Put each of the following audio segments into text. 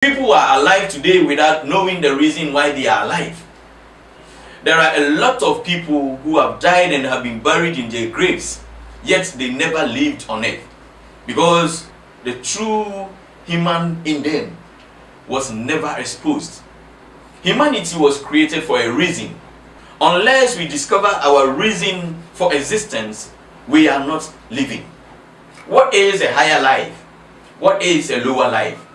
People are alive today without knowing the reason why they are alive. There are a lot of people who have died and have been buried in their graves, yet they never lived on earth, because the true human in them was never exposed. Humanity was created for a reason. Unless we discover our reason for existence, we are not living. What is a higher life? What is a lower life?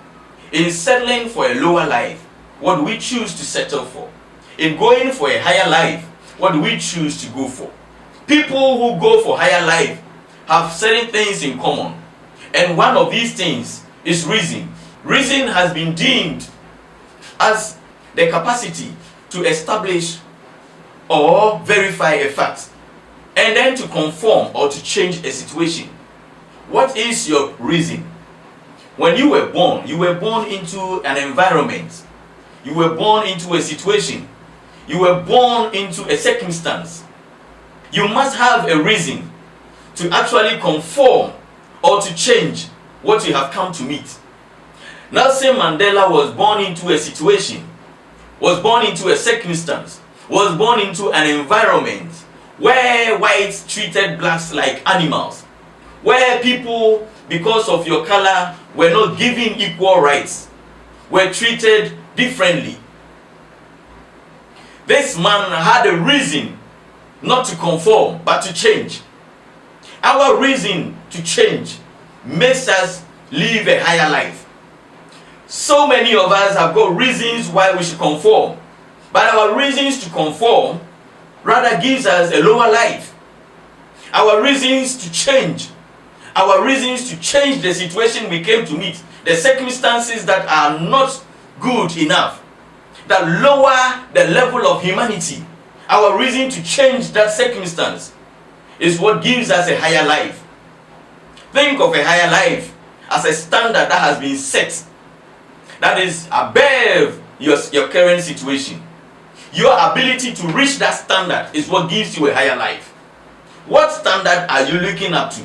In settling for a lower life, what do we choose to settle for? In going for a higher life, what do we choose to go for? People who go for higher life have certain things in common. And one of these things is reason. Reason has been deemed as the capacity to establish or verify a fact, and then to conform or to change a situation. What is your reason? When you were born into an environment. You were born into a situation. You were born into a circumstance. You must have a reason to actually conform or to change what you have come to meet. Nelson Mandela was born into a situation, was born into a circumstance, was born into an environment where whites treated blacks like animals, where people, because of your color, were not given equal rights, were treated differently. This man had a reason not to conform, but to change. Our reason to change makes us live a higher life. So many of us have got reasons why we should conform, but our reasons to conform rather gives us a lower life. Our reasons to change, our reasons to change the situation we came to meet, the circumstances that are not good enough, that lower the level of humanity, our reason to change that circumstance is what gives us a higher life. Think of a higher life as a standard that has been set, that is above your current situation. Your ability to reach that standard is what gives you a higher life. What standard are you looking up to?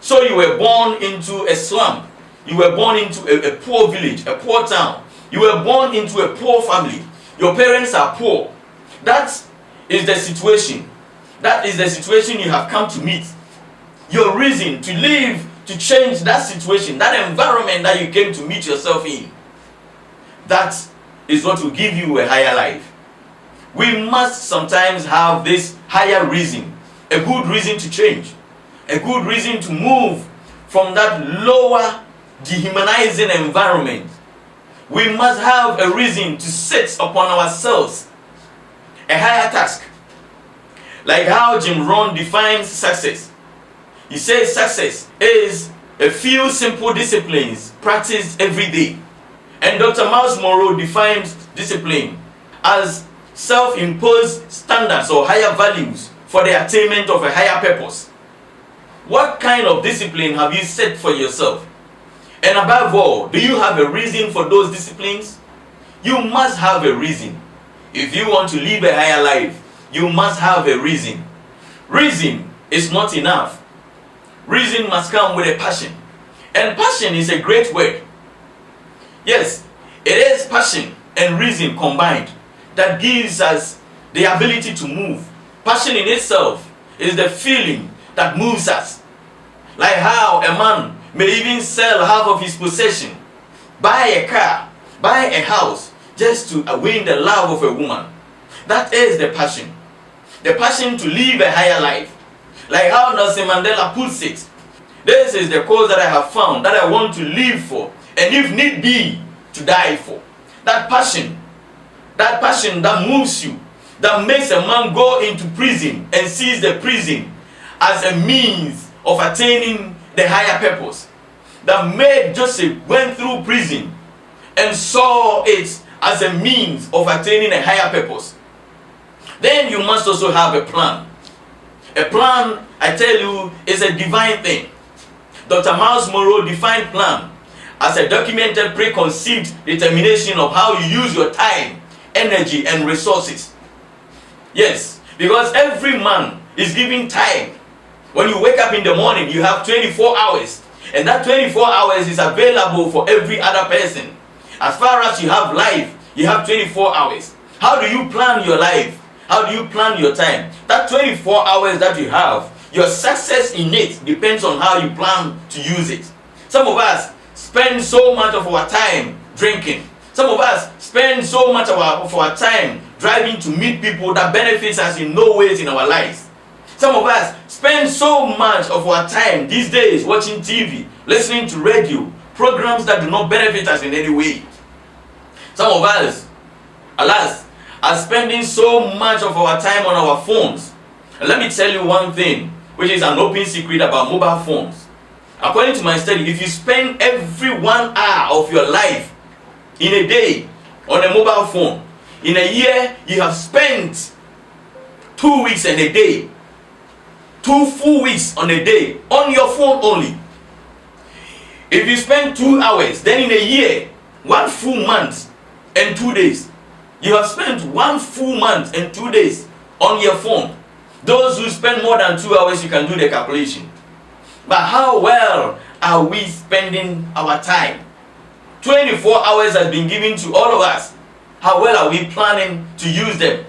So you were born into a slum. You were born into a poor village, a poor town. You were born into a poor family. Your parents are poor. That is the situation. That is the situation you have come to meet. Your reason to live, to change that situation, that environment that you came to meet yourself in, that is what will give you a higher life. We must sometimes have this higher reason, a good reason to change, a good reason to move from that lower, dehumanizing environment. We must have a reason to set upon ourselves a higher task. Like how Jim Rohn defines success. He says success is a few simple disciplines practiced every day. And Dr. Miles Monroe defines discipline as self-imposed standards or higher values for the attainment of a higher purpose. What kind of discipline have you set for yourself? And above all, do you have a reason for those disciplines? You must have a reason. If you want to live a higher life, you must have a reason. Reason is not enough. Reason must come with a passion. And passion is a great word. Yes, it is passion and reason combined that gives us the ability to move. Passion in itself is the feeling that moves us. Like how a man may even sell half of his possession, buy a car, buy a house, just to win the love of a woman. That is the passion. The passion to live a higher life. Like how Nelson Mandela puts it, this is the cause that I have found, that I want to live for, and if need be, to die for. That passion that moves you, that makes a man go into prison and sees the prison as a means of attaining the higher purpose. That made Joseph went through prison and saw it as a means of attaining a higher purpose. Then you must also have a plan. A plan, I tell you, is a divine thing. Dr. Miles Monroe defined plan as a documented preconceived determination of how you use your time, energy, and resources. Yes, because every man is given time. When you wake up in the morning, you have 24 hours. And that 24 hours is available for every other person. As far as you have life, you have 24 hours. How do you plan your life? How do you plan your time? That 24 hours that you have, your success in it depends on how you plan to use it. Some of us spend so much of our time drinking. Some of us spend so much of our time driving to meet people that benefits us in no ways in our lives. Some of us spend so much of our time these days watching TV, listening to radio, programs that do not benefit us in any way. Some of us, alas, are spending so much of our time on our phones. And let me tell you one thing, which is an open secret about mobile phones. According to my study, if you spend every 1 hour of your life in a day on a mobile phone, in a year you have spent 2 weeks and a day, 2 full weeks on a day on your phone only. If you spend 2 hours, then in a year, 1 full month and 2 days, you have spent 1 full month and 2 days on your phone. Those who spend more than 2 hours, you can do the calculation. But how well are we spending our time? 24 hours has been given to all of us. How well are we planning to use them?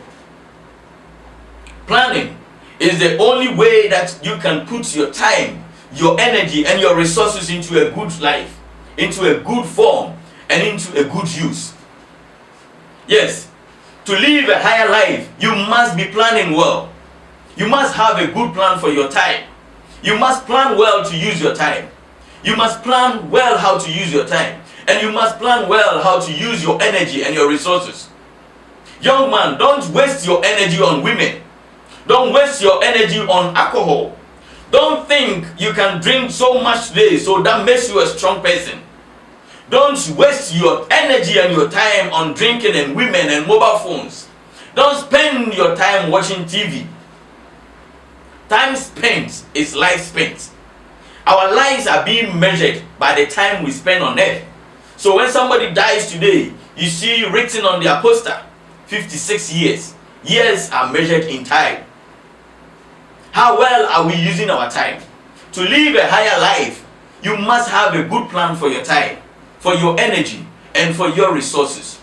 Planning is the only way that you can put your time, your energy, and your resources into a good life, into a good form, and into a good use. Yes, to live a higher life, you must be planning well. You must have a good plan for your time. You must plan well to use your time. You must plan well how to use your time. And you must plan well how to use your energy and your resources. Young man, don't waste your energy on women. Don't waste your energy on alcohol. Don't think you can drink so much today so that makes you a strong person. Don't waste your energy and your time on drinking and women and mobile phones. Don't spend your time watching TV. Time spent is life spent. Our lives are being measured by the time we spend on earth. So when somebody dies today, you see written on their poster, 56 years. Years are measured in time. How well are we using our time? To live a higher life, you must have a good plan for your time, for your energy, and for your resources.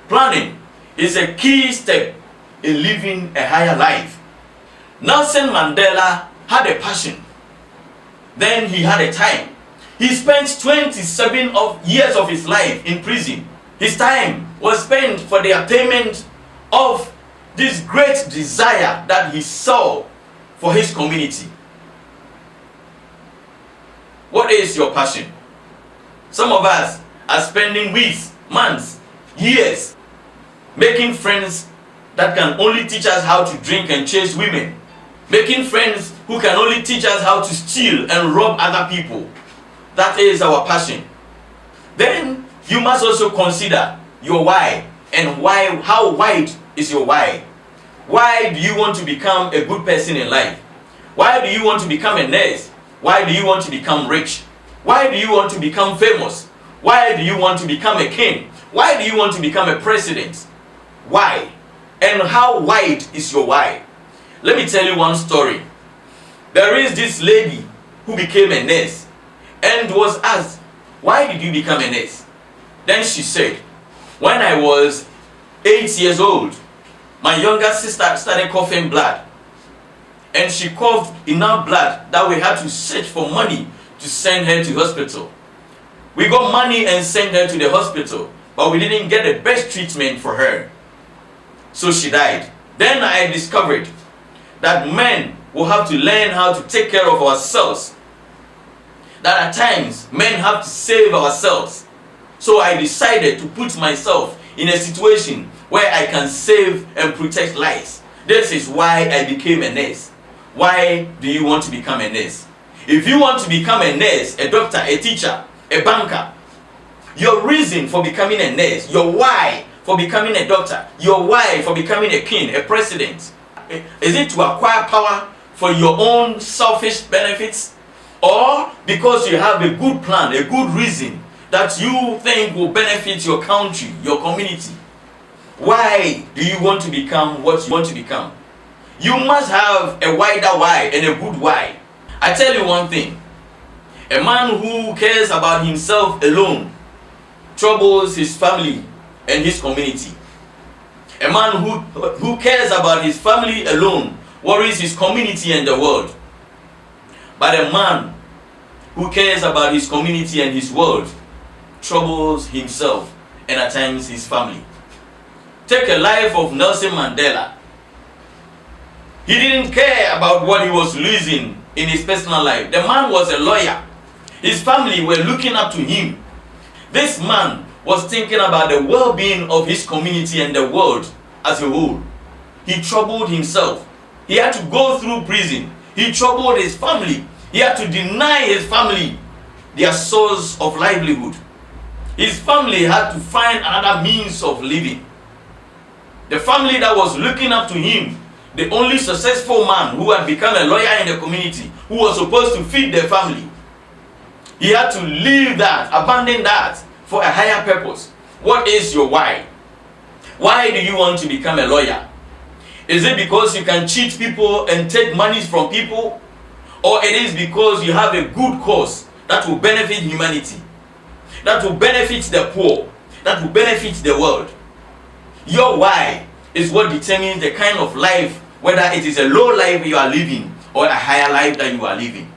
Planning is a key step in living a higher life. Nelson Mandela had a passion. Then he had a time. He spent 27 years of his life in prison. His time was spent for the attainment of this great desire that he saw for his community. What is your passion? Some of us are spending weeks, months, years making friends that can only teach us how to drink and chase women. Making friends who can only teach us how to steal and rob other people. That is our passion. Then you must also consider your why. And why, how wide is your why? Why do you want to become a good person in life? Why do you want to become a nurse? Why do you want to become rich? Why do you want to become famous? Why do you want to become a king? Why do you want to become a president? Why? And how wide is your why? Let me tell you one story. There is this lady who became a nurse and was asked, why did you become a nurse? Then she said, when I was 8 years old, my younger sister started coughing blood. And she coughed enough blood that we had to search for money to send her to hospital. We got money and sent her to the hospital, but we didn't get the best treatment for her. So she died. Then I discovered that men will have to learn how to take care of ourselves. That at times, men have to save ourselves. So I decided to put myself in a situation where I can save and protect lives. This is why I became a nurse. Why do you want to become a nurse? If you want to become a nurse, a doctor, a teacher, a banker, your reason for becoming a nurse, your why for becoming a doctor, your why for becoming a king, a president, is it to acquire power for your own selfish benefits? Or because you have a good plan, a good reason that you think will benefit your country, your community? Why do you want to become what you want to become? You must have a wider why and a good why. I tell you one thing. A man who cares about himself alone troubles his family and his community. A man who cares about his family alone worries his community and the world. But a man who cares about his community and his world troubles himself and at times his family. Take a life of Nelson Mandela. He didn't care about what he was losing in his personal life. The man was a lawyer. His family were looking up to him. This man was thinking about the well-being of his community and the world as a whole. He troubled himself. He had to go through prison. He troubled his family. He had to deny his family their source of livelihood. His family had to find another means of living. The family that was looking up to him, the only successful man who had become a lawyer in the community, who was supposed to feed their family, he had to leave that, abandon that for a higher purpose. What is your why? Why do you want to become a lawyer? Is it because you can cheat people and take money from people? Or it is because you have a good cause that will benefit humanity, that will benefit the poor, that will benefit the world? Your why is what determines the kind of life, whether it is a low life you are living or a higher life that you are living.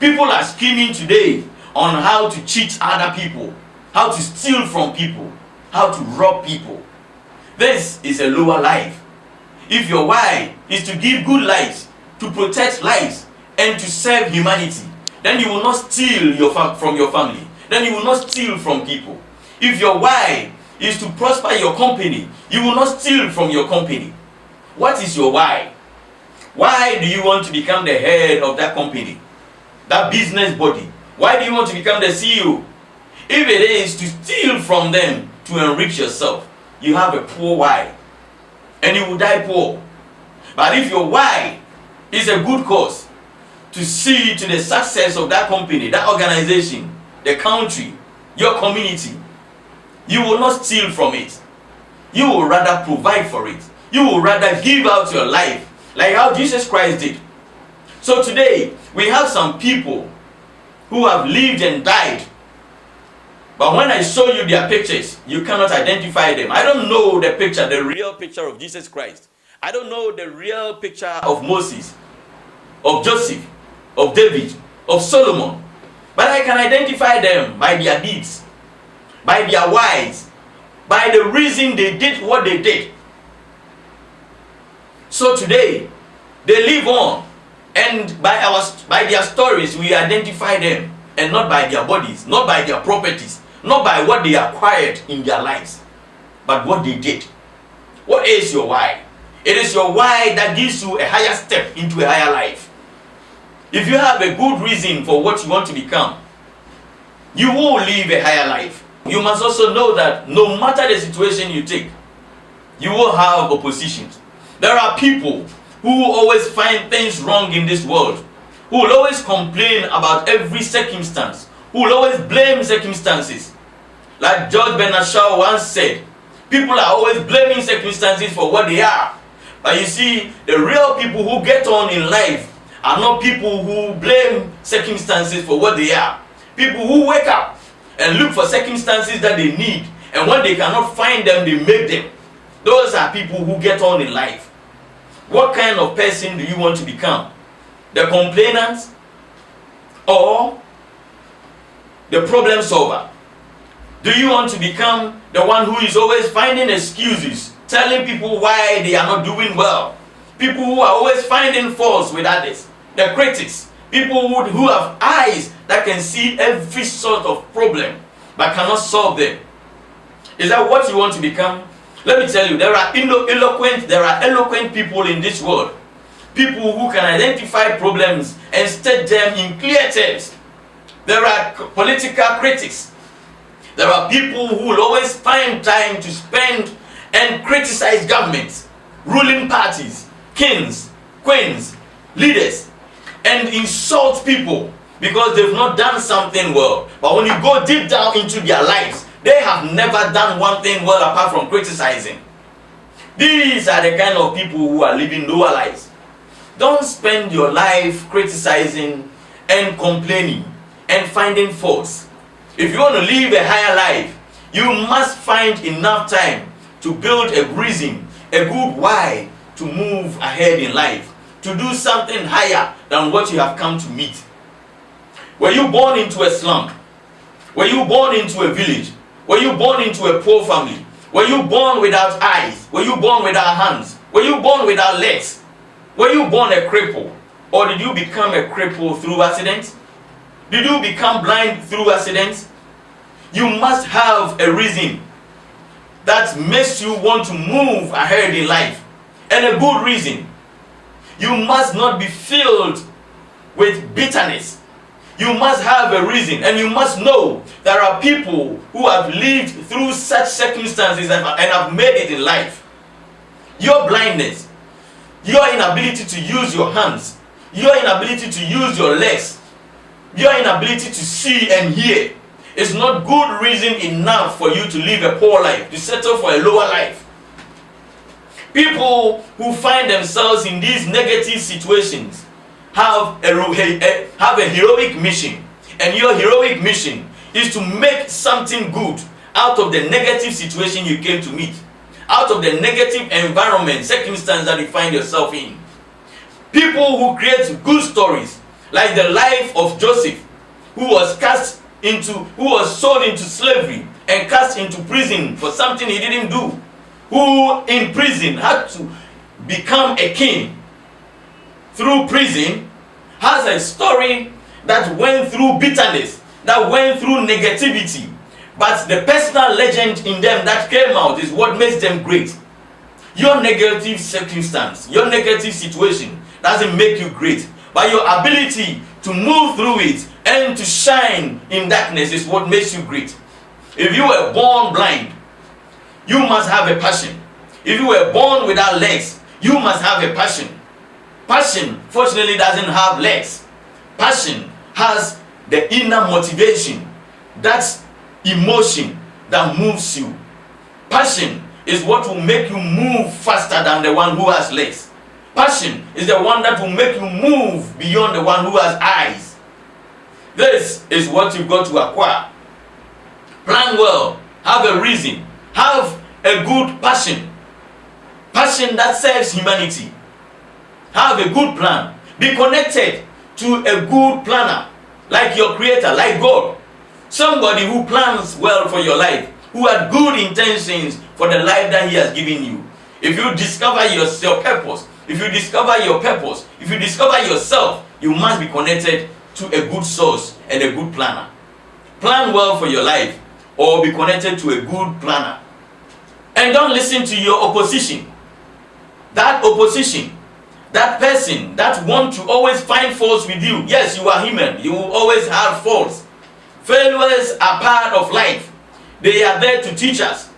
People are scheming today on how to cheat other people, how to steal from people, how to rob people. This is a lower life. If your why is to give good lives, to protect lives, and to serve humanity, then you will not steal from your family. Then you will not steal from people. If your why is to prosper your company, you will not steal from your company. What is your why? Why do you want to become the head of that company, that business body? Why do you want to become the CEO? If it is to steal from them to enrich yourself, you have a poor why, and you will die poor. But if your why is a good cause, to see to the success of that company, that organization, the country, your community, you will not steal from it. You will rather provide for it. You will rather give out your life, like how Jesus Christ did. So today, we have some people who have lived and died. But when I show you their pictures, you cannot identify them. I don't know the picture, the real picture of Jesus Christ. I don't know the real picture of Moses, of Joseph, of David, of Solomon. But I can identify them by their deeds, by their whys, by the reason they did what they did. So today, they live on, and by their stories we identify them, and not by their bodies, not by their properties, not by what they acquired in their lives, but what they did. What is your why? It is your why that gives you a higher step into a higher life. If you have a good reason for what you want to become, you will live a higher life. You must also know that no matter the situation you take, you will have oppositions. There are people who always find things wrong in this world, who will always complain about every circumstance, who will always blame circumstances. Like George Bernard Shaw once said, people are always blaming circumstances for what they are. But you see, the real people who get on in life are not people who blame circumstances for what they are. People who wake up and look for circumstances that they need, and when they cannot find them, they make them. Those are people who get on in life. What kind of person do you want to become? The complainant or the problem solver? Do you want to become the one who is always finding excuses, telling people why they are not doing well? People who are always finding faults with others. The critics. People who have eyes that can see every sort of problem but cannot solve them. Is that what you want to become? Let me tell you, there are eloquent people in this world. People who can identify problems and state them in clear terms. There are political critics. There are people who will always find time to spend and criticize governments, ruling parties, kings, queens, leaders, and insult people because they've not done something well. But when you go deep down into their lives, they have never done one thing well apart from criticizing. These are the kind of people who are living lower lives. Don't spend your life criticizing and complaining and finding faults. If you want to live a higher life, You must find enough time to build a reason, a good why to move ahead in life, to do something higher than what you have come to meet. Were you born into a slum? Were you born into a village? Were you born into a poor family? Were you born without eyes? Were you born without hands? Were you born without legs? Were you born a cripple? Or did you become a cripple through accident? Did you become blind through accident? You must have a reason that makes you want to move ahead in life, and a good reason. You must not be filled with bitterness. You must have a reason, and you must know there are people who have lived through such circumstances and have made it in life. Your blindness, your inability to use your hands, your inability to use your legs, your inability to see and hear is not good reason enough for you to live a poor life, to settle for a lower life. People who find themselves in these negative situations have a heroic mission, and your heroic mission is to make something good out of the negative situation you came to meet, out of the negative environment, circumstance that you find yourself in. People who create good stories, like the life of Joseph, who was sold into slavery and cast into prison for something he didn't do, who in prison had to become a king through prison, has a story that went through bitterness, that went through negativity, but the personal legend in them that came out is what makes them great. Your negative circumstance, your negative situation doesn't make you great, but your ability to move through it and to shine in darkness is what makes you great. If you were born blind, you must have a passion. If you were born without legs, you must have a passion. Passion, fortunately, doesn't have legs. Passion has the inner motivation, that's emotion that moves you. Passion is what will make you move faster than the one who has legs. Passion is the one that will make you move beyond the one who has eyes. This is what you've got to acquire. Plan well, have a reason, have a good passion. Passion that serves humanity. Have a good plan. Be connected to a good planner, like your creator, like God. Somebody who plans well for your life, who had good intentions for the life that he has given you. If you discover your purpose, if you discover your purpose, if you discover yourself, you must be connected to a good source and a good planner. Plan well for your life, or be connected to a good planner. And don't listen to your opposition. That opposition, that person that wants to always find faults with you. Yes, you are human. You will always have faults. Failures are part of life. They are there to teach us.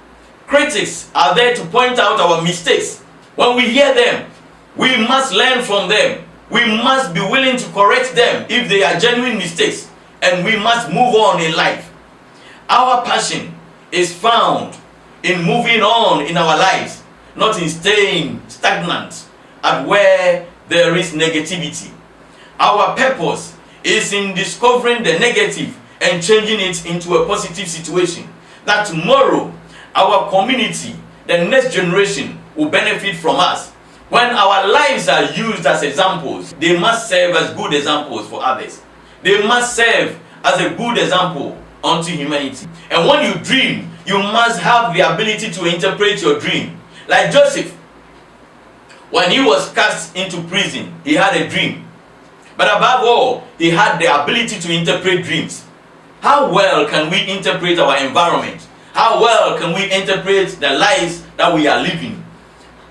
Critics are there to point out our mistakes. When we hear them, we must learn from them. We must be willing to correct them if they are genuine mistakes. And we must move on in life. Our passion is found in moving on in our lives, not in staying stagnant at where there is negativity. Our purpose is in discovering the negative and changing it into a positive situation, that tomorrow our community, the next generation, will benefit from us. When our lives are used as examples, they must serve as good examples for others. They must serve as a good example unto humanity. And when you dream, you must have the ability to interpret your dream. Like Joseph, when he was cast into prison, he had a dream. But above all, he had the ability to interpret dreams. How well can we interpret our environment? How well can we interpret the lives that we are living?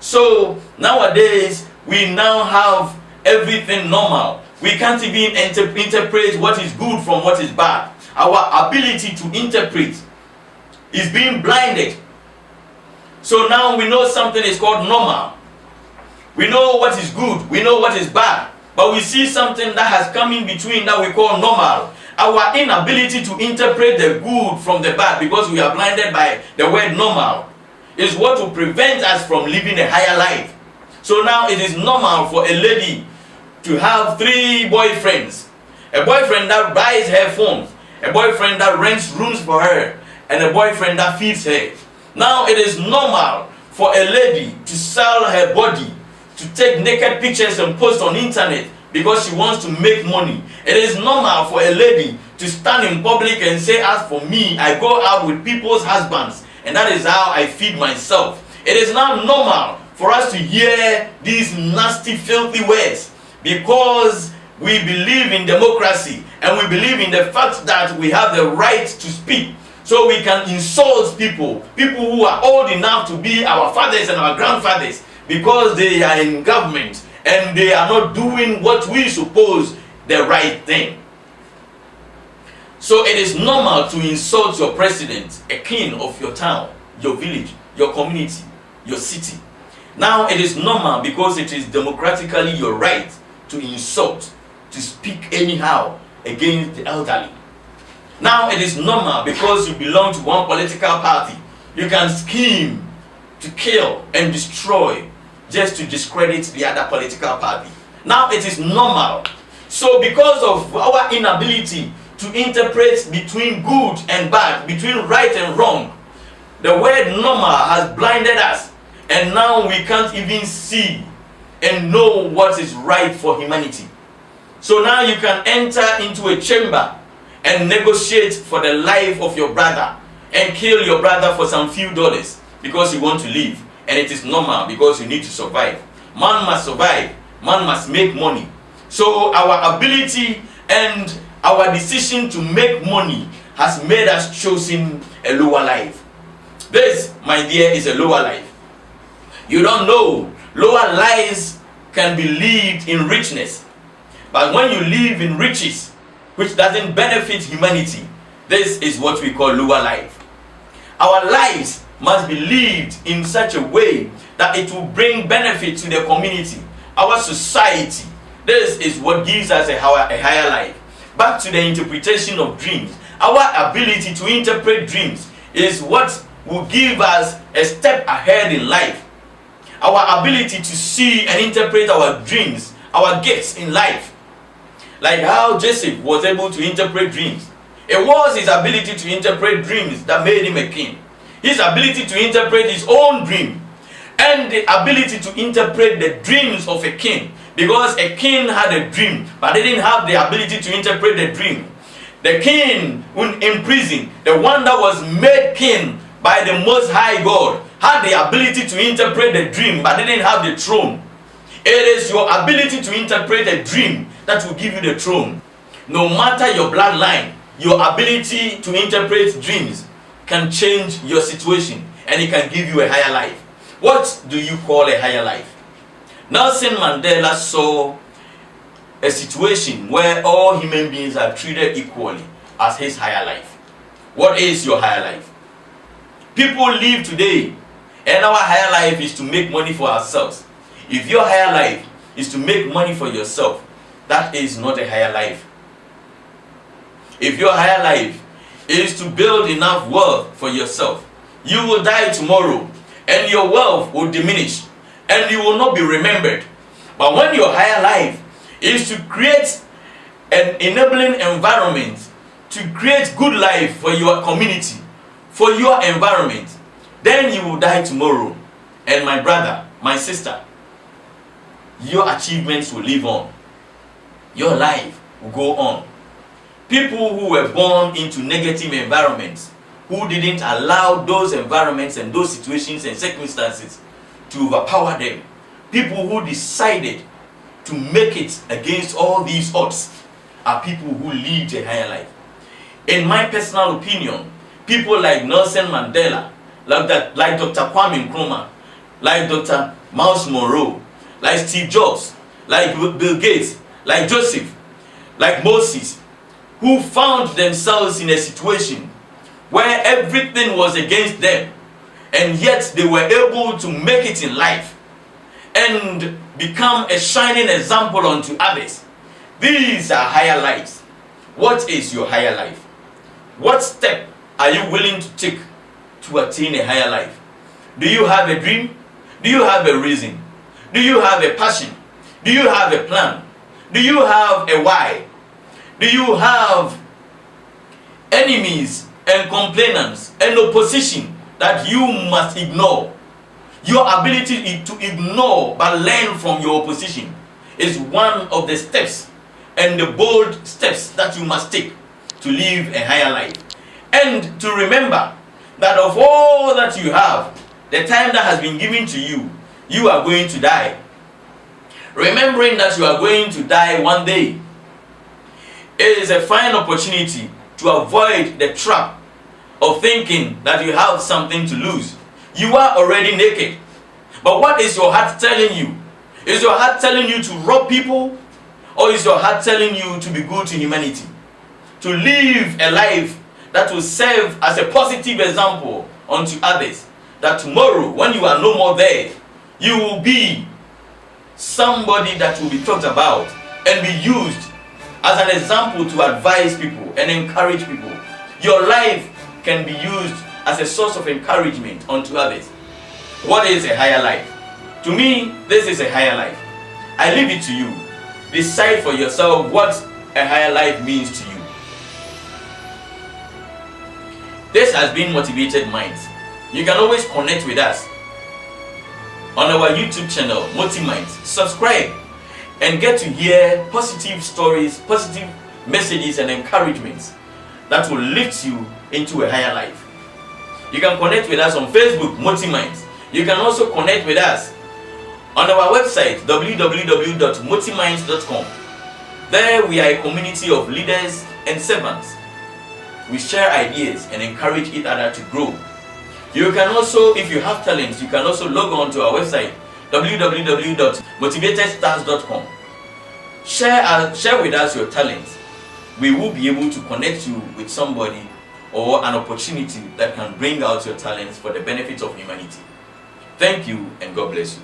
So nowadays, we now have everything normal. We can't even interpret what is good from what is bad. Our ability to interpret is being blinded. So now we know something is called normal. We know what is good, we know what is bad, but we see something that has come in between that we call normal. Our inability to interpret the good from the bad, because we are blinded by the word normal, is what will prevent us from living a higher life. So now it is normal for a lady to have 3 boyfriends. A boyfriend that buys her phones, a boyfriend that rents rooms for her, and a boyfriend that feeds her. Now it is normal for a lady to sell her body, to take naked pictures and post on internet because she wants to make money. It is normal for a lady to stand in public and say, as for me, I go out with people's husbands, and that is how I feed myself. It is now normal for us to hear these nasty, filthy words because we believe in democracy and we believe in the fact that we have the right to speak. So we can insult people who are old enough to be our fathers and our grandfathers, because they are in government and they are not doing what we suppose the right thing. So it is normal to insult your president, a king of your town, your village, your community, your city. Now it is normal because it is democratically your right to insult, to speak anyhow against the elderly. Now it is normal because you belong to one political party. You can scheme to kill and destroy just to discredit the other political party. Now it is normal. So because of our inability to interpret between good and bad, between right and wrong, the word normal has blinded us, and now we can't even see and know what is right for humanity. So now you can enter into a chamber and negotiate for the life of your brother and kill your brother for some few dollars because you want to live, and it is normal because you need to survive. Man must survive, man must make money. So our ability and our decision to make money has made us choosing a lower life. This, my dear, is a lower life. You don't know, lower lives can be lived in richness. But when you live in riches, which doesn't benefit humanity, this is what we call lower life. Our lives must be lived in such a way that it will bring benefit to the community, our society. This is what gives us a higher life. Back to the interpretation of dreams. Our ability to interpret dreams is what will give us a step ahead in life. Our ability to see and interpret our dreams, our gifts in life. Like how Joseph was able to interpret dreams. It was his ability to interpret dreams that made him a king. His ability to interpret his own dream, and the ability to interpret the dreams of a king. Because a king had a dream, but didn't have the ability to interpret the dream. The king in prison, the one that was made king by the Most High God, had the ability to interpret the dream, but didn't have the throne. It is your ability to interpret a dream that will give you the throne. No matter your bloodline, your ability to interpret dreams can change your situation, and it can give you a higher life. What do you call a higher life? Nelson Mandela saw a situation where all human beings are treated equally as his higher life. What is your higher life? People live today, and our higher life is to make money for ourselves. If your higher life is to make money for yourself, that is not a higher life. If your higher life is to build enough wealth for yourself, you will die tomorrow, and your wealth will diminish, and you will not be remembered. But when your higher life is to create an enabling environment, to create good life for your community, for your environment, then you will die tomorrow. And my brother, my sister, your achievements will live on. Your life will go on. People who were born into negative environments, who didn't allow those environments and those situations and circumstances to overpower them, people who decided to make it against all these odds, are people who lead a higher life. In my personal opinion, people like Nelson Mandela, like Dr. Kwame Nkrumah, like Dr. Miles Monroe, like Steve Jobs, like Bill Gates, like Joseph, like Moses, who found themselves in a situation where everything was against them, and yet they were able to make it in life and become a shining example unto others. These are higher lives. What is your higher life? What step are you willing to take to attain a higher life? Do you have a dream? Do you have a reason? Do you have a passion? Do you have a plan? Do you have a why? Do you have enemies and complainants and opposition that you must ignore. Your ability to ignore but learn from your opposition is one of the steps and the bold steps that you must take to live a higher life. And to remember that of all that you have, the time that has been given to you, you are going to die. Remembering that you are going to die one day, it is a fine opportunity to avoid the trap of thinking that you have something to lose. You are already naked. But what is your heart telling you? Is your heart telling you to rob people? Or is your heart telling you to be good to humanity? To live a life that will serve as a positive example unto others. That tomorrow, when you are no more there, you will be somebody that will be talked about and be used as an example to advise people and encourage people. Your life can be used as a source of encouragement unto others. What is a higher life? To me, this is a higher life. I leave it to you. Decide for yourself what a higher life means to you. This has been Motivated Minds. You can always connect with us on our YouTube channel, Motiminds. Subscribe and get to hear positive stories, positive messages and encouragements that will lift you into a higher life. You can connect with us on Facebook, Motiminds. You can also connect with us on our website, www.motiminds.com. There we are a community of leaders and servants. We share ideas and encourage each other to grow. You can also, if you have talents, you can also log on to our website, www.motivatedstars.com. Share with us your talents. We will be able to connect you with somebody or an opportunity that can bring out your talents for the benefit of humanity. Thank you and God bless you.